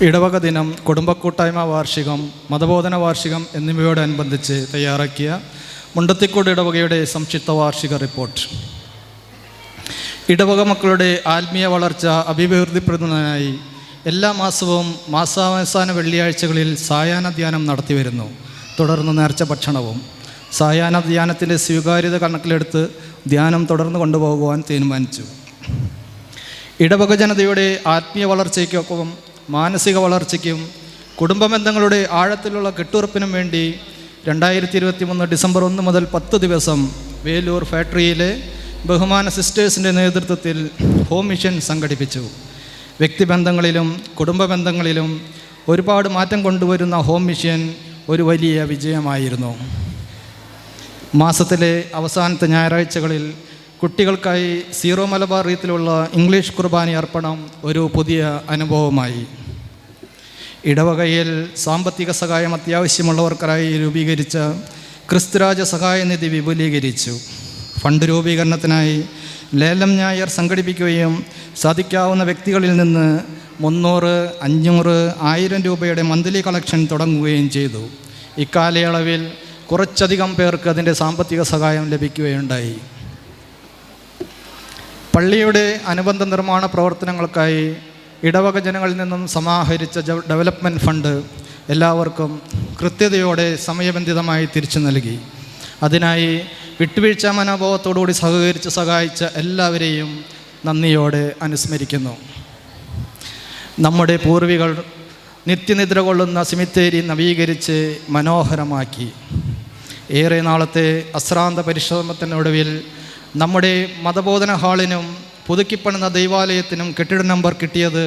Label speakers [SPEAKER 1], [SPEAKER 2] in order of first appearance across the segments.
[SPEAKER 1] ഇടവക ദിനം, കുടുംബക്കൂട്ടായ്മ വാർഷികം, മതബോധന വാർഷികം എന്നിവയോടനുബന്ധിച്ച് തയ്യാറാക്കിയ മുണ്ടത്തിക്കോട് ഇടവകയുടെ സംക്ഷിപ്ത വാർഷിക റിപ്പോർട്ട്. ഇടവക മക്കളുടെ ആത്മീയ വളർച്ച അഭിവൃദ്ധിപ്പെടുന്നതിനായി എല്ലാ മാസവും മാസാവസാന വെള്ളിയാഴ്ചകളിൽ സായാഹ്ന ധ്യാനം നടത്തിവരുന്നു. തുടർന്ന് നേർച്ച ഭക്ഷണവും. സായാഹ്ന ധ്യാനത്തിൻ്റെ സ്വീകാര്യത കണക്കിലെടുത്ത് ധ്യാനം തുടർന്ന് കൊണ്ടുപോകുവാൻ തീരുമാനിച്ചു. ഇടവക ജനതയുടെ ആത്മീയ വളർച്ചയ്ക്കൊപ്പം മാനസിക വളർച്ചയ്ക്കും കുടുംബബന്ധങ്ങളുടെ ആഴത്തിലുള്ള കെട്ടുറപ്പിനും വേണ്ടി 2023 ഡിസംബർ 1 മുതൽ 10 ദിവസം വേലൂർ ഫാക്ടറിയിലെ ബഹുമാന സിസ്റ്റേഴ്സിൻ്റെ നേതൃത്വത്തിൽ ഹോം മിഷൻ സംഘടിപ്പിച്ചു. വ്യക്തിബന്ധങ്ങളിലും കുടുംബ ബന്ധങ്ങളിലും ഒരുപാട് മാറ്റം കൊണ്ടുവരുന്ന ഹോം മിഷൻ ഒരു വലിയ വിജയമായിരുന്നു. മാസത്തിലെ അവസാനത്തെ ഞായറാഴ്ചകളിൽ കുട്ടികൾക്കായി സീറോ മലബാർ റീത്തിലുള്ള ഇംഗ്ലീഷ് കുർബാന അർപ്പണം ഒരു പുതിയ അനുഭവമായി. ഇടവകയിൽ സാമ്പത്തിക സഹായം അത്യാവശ്യമുള്ളവർക്കായി രൂപീകരിച്ച ക്രിസ്തുരാജ സഹായ നിധി വിപുലീകരിച്ചു. ഫണ്ട് രൂപീകരണത്തിനായി ലേലം ഞായർ സംഘടിപ്പിക്കുകയും സാധിക്കാവുന്ന വ്യക്തികളിൽ നിന്ന് 300, 500, 1000 രൂപയുടെ മന്ത്ലി കളക്ഷൻ തുടങ്ങുകയും ചെയ്തു. ഇക്കാലയളവിൽ കുറച്ചധികം പേർക്ക് അതിൻ്റെ സാമ്പത്തിക സഹായം ലഭിക്കുകയുണ്ടായി. പള്ളിയുടെ അനുബന്ധ നിർമ്മാണ പ്രവർത്തനങ്ങൾക്കായി ഇടവക ജനങ്ങളിൽ നിന്നും സമാഹരിച്ച ഡെവലപ്മെൻറ്റ് ഫണ്ട് എല്ലാവർക്കും കൃത്യതയോടെ സമയബന്ധിതമായി തിരിച്ചു നൽകി. അതിനായി വിട്ടുവീഴ്ച മനോഭാവത്തോടുകൂടി സഹകരിച്ച് സഹായിച്ച എല്ലാവരെയും നന്ദിയോടെ അനുസ്മരിക്കുന്നു. നമ്മുടെ പൂർവികർ നിത്യനിദ്ര കൊള്ളുന്ന സിമിത്തേരി നവീകരിച്ച് മനോഹരമാക്കി. ഏറെ നാളത്തെ അശ്രാന്ത പരിശ്രമത്തിനൊടുവിൽ നമ്മുടെ മതബോധന ഹാളിനും പുതുക്കിപ്പണിത ദൈവാലയത്തിനും കെട്ടിട നമ്പർ കിട്ടിയത്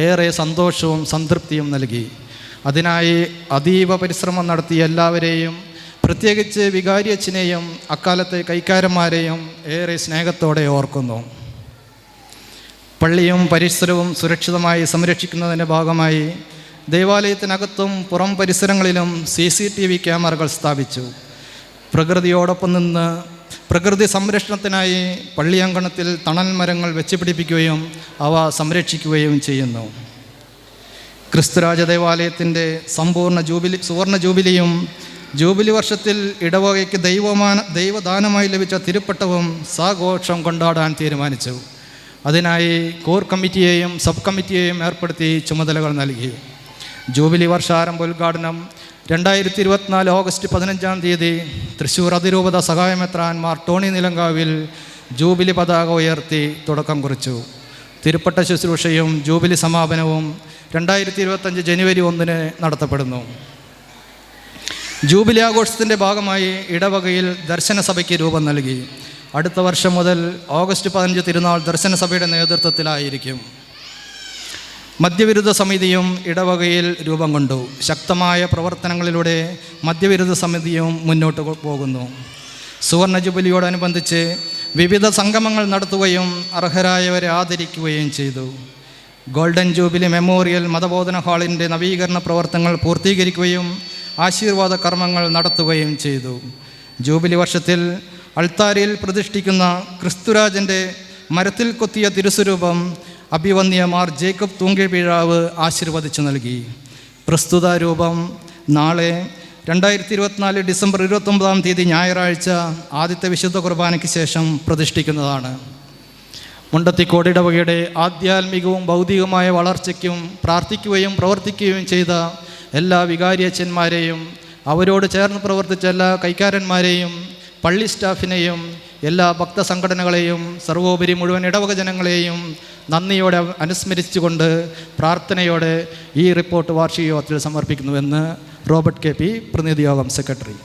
[SPEAKER 1] ഏറെ സന്തോഷവും സംതൃപ്തിയും നൽകി. അതിനായി അതീവ പരിശ്രമം നടത്തിയ എല്ലാവരെയും, പ്രത്യേകിച്ച് വികാരി അച്ഛനെയും അക്കാലത്തെ കൈക്കാരന്മാരെയും ഏറെ സ്നേഹത്തോടെ ഓർക്കുന്നു. പള്ളിയും പരിസരവും സുരക്ഷിതമായി സംരക്ഷിക്കുന്നതിൻ്റെ ഭാഗമായി ദേവാലയത്തിനകത്തും പുറം പരിസരങ്ങളിലും CCTV ക്യാമറകൾ സ്ഥാപിച്ചു. പ്രകൃതിയോടൊപ്പം നിന്ന് പ്രകൃതി സംരക്ഷണത്തിനായി പള്ളിയങ്കണത്തിൽ തണൽ മരങ്ങൾ വെച്ചുപിടിപ്പിക്കുകയും അവ സംരക്ഷിക്കുകയും ചെയ്യുന്നു. ക്രിസ്തുരാജ ദേവാലയത്തിൻ്റെ സുവർണ ജൂബിലിയും ജൂബിലി വർഷത്തിൽ ഇടവകയ്ക്ക് ദൈവദാനമായി ലഭിച്ച തിരുപ്പട്ടവും സാഘോഷം കൊണ്ടാടാൻ തീരുമാനിച്ചു. അതിനായി കോർ കമ്മിറ്റിയെയും സബ് കമ്മിറ്റിയെയും ഏർപ്പെടുത്തി ചുമതലകൾ നൽകി. ജൂബിലി വർഷാരംഭ ഉദ്ഘാടനം 2024 ഓഗസ്റ്റ് 15 തൃശ്ശൂർ അതിരൂപത സഹായമെത്രാൻമാർ ടോണി നിലങ്കാവിൽ ജൂബിലി പതാക ഉയർത്തി തുടക്കം കുറിച്ചു. തിരുപ്പട്ട ശുശ്രൂഷയും ജൂബിലി സമാപനവും 2025 ജനുവരി 1 നടത്തപ്പെടുന്നു. ജൂബിലി ആഘോഷത്തിൻ്റെ ഭാഗമായി ഇടവകയിൽ ദർശനസഭയ്ക്ക് രൂപം നൽകി. അടുത്ത വർഷം മുതൽ ഓഗസ്റ്റ് 15 തിരുനാൾ ദർശനസഭയുടെ നേതൃത്വത്തിലായിരിക്കും. മദ്യവിരുദ്ധ സമിതിയും ഇടവകയിൽ രൂപം കൊണ്ടു. ശക്തമായ പ്രവർത്തനങ്ങളിലൂടെ മദ്യവിരുദ്ധ സമിതിയും മുന്നോട്ട് പോകുന്നു. സുവർണ ജൂബിലിയോടനുബന്ധിച്ച് വിവിധ സംഗമങ്ങൾ നടത്തുകയും അർഹരായവരെ ആദരിക്കുകയും ചെയ്തു. ഗോൾഡൻ ജൂബിലി മെമ്മോറിയൽ മതബോധന ഹാളിൻ്റെ നവീകരണ പ്രവർത്തനങ്ങൾ പൂർത്തീകരിക്കുകയും ആശീർവാദ കർമ്മങ്ങൾ നടത്തുകയും ചെയ്തു. ജൂബിലി വർഷത്തിൽ അൾത്താരയിൽ പ്രതിഷ്ഠിക്കുന്ന ക്രിസ്തുരാജൻ്റെ മരത്തിൽ കൊത്തിയ തിരുസ്വരൂപം അഭിവന്യ മാർ ജേക്കബ് തൂങ്കേപിഴാവ് ആശീർവദിച്ചു നൽകി. പ്രസ്തുത രൂപം നാളെ 2024 ഡിസംബർ 29 ഞായറാഴ്ച ആദ്യത്തെ വിശുദ്ധ കുർബാനയ്ക്ക് ശേഷം പ്രതിഷ്ഠിക്കുന്നതാണ്. മുണ്ടത്തിക്കോട് ഇടവകയുടെ ആധ്യാത്മികവും ഭൗതികമായ വളർച്ചയ്ക്കും പ്രാർത്ഥിക്കുകയും പ്രവർത്തിക്കുകയും ചെയ്ത എല്ലാ വികാരിയച്ഛന്മാരെയും, അവരോട് ചേർന്ന് പ്രവർത്തിച്ച എല്ലാ കൈക്കാരന്മാരെയും, പള്ളി സ്റ്റാഫിനെയും, എല്ലാ ഭക്തസംഘടനകളെയും, സർവോപരി മുഴുവൻ ഇടവക ജനങ്ങളെയും നന്ദിയോടെ അനുസ്മരിച്ചുകൊണ്ട് പ്രാർത്ഥനയോടെ ഈ റിപ്പോർട്ട് വാർഷിക യോഗത്തിൽ സമർപ്പിക്കുന്നുവെന്ന് റോബർട്ട് KP പ്രതിനിധി യോഗം സെക്രട്ടറി.